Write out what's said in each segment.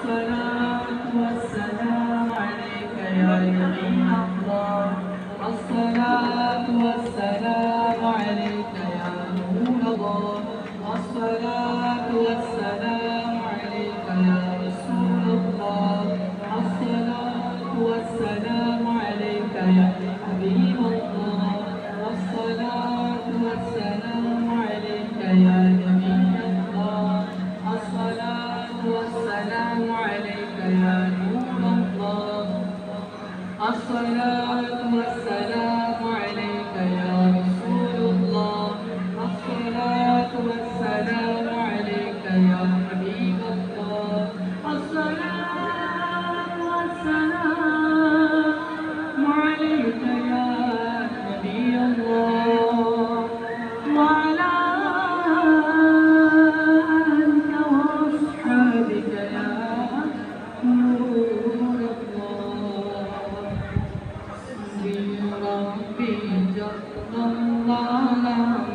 الصلاة والسلام عليك يا يمين الله الصلاة والسلام عليك يا نور الله الصلاة والسلام عليك يا رسول الله الصلاة والسلام عليك يا حبيب الله الصلاة والسلام عليك يا نبي الله الصلاة والسلام عليك يا نور الله الصلاة والسلام عليك يا رسول الله الصلاة والسلام عليك يا حبيب الله الصلاة والسلام عليك يا نبي الله وعلى آلك وأصحابك يا نور الله ربي جل الله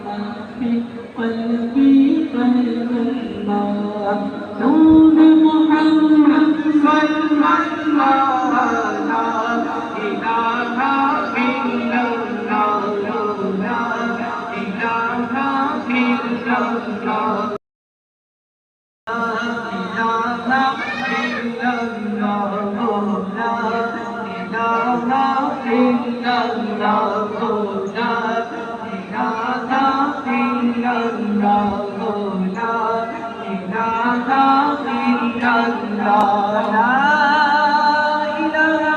ما في قلبي غير الله نور محمد صلى الله لا إله إلا الله لا إله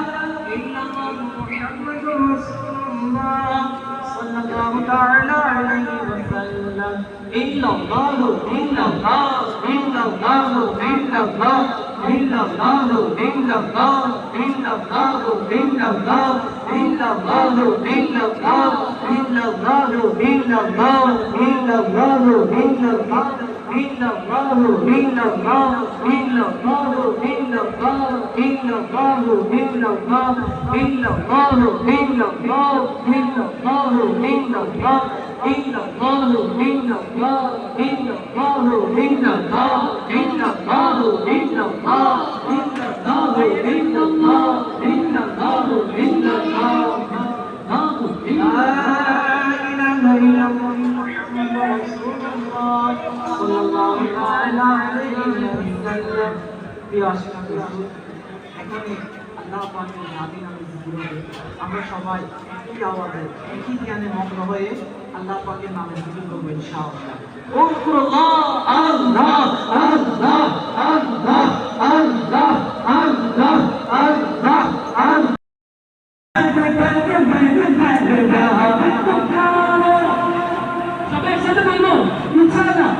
إلا الله আমরা সবাই একই আওয়াজে একই জ্ঞানে মগ্ন হয়ে আল্লাহ পাকের নামে জিকির করব ইনশাআল্লাহ। আল্লাহ আল্লাহ আল্লাহ আল্লাহ আল্লাহ আল্লাহ আল্লাহ আল্লাহ সবাই সাথে বলবো ইনশাআল্লাহ।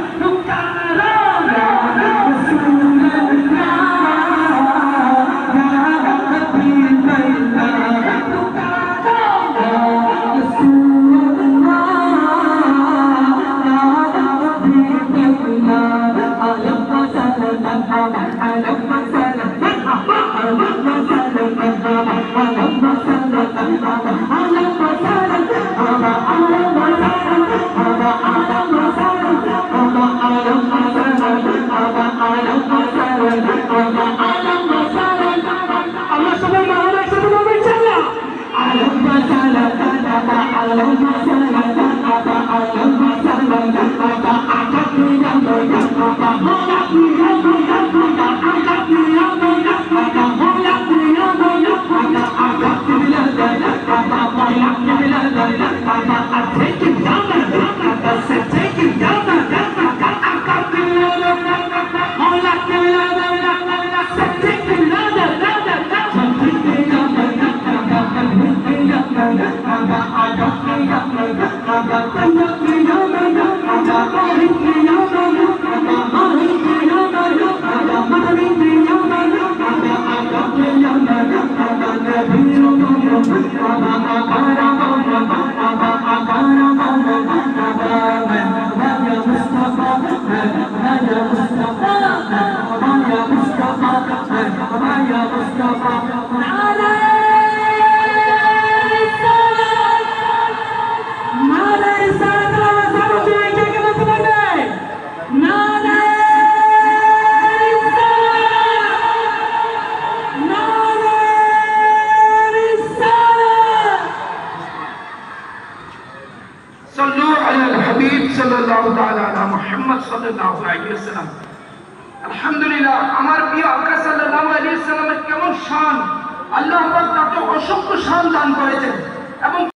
সাল্লাল্লাহু তাআলা আলা মুহাম্মদ সাল্লাল্লাহু আলাইহি ওয়াসাল্লাম। আলহামদুলিল্লাহ, আমার প্রিয় আকা সাল্লাল্লাহু আলাইহি ওয়াসাল্লামের কেমন শান! আল্লাহ পাক তাকে অসংখ্য শান দান করেছেন এবং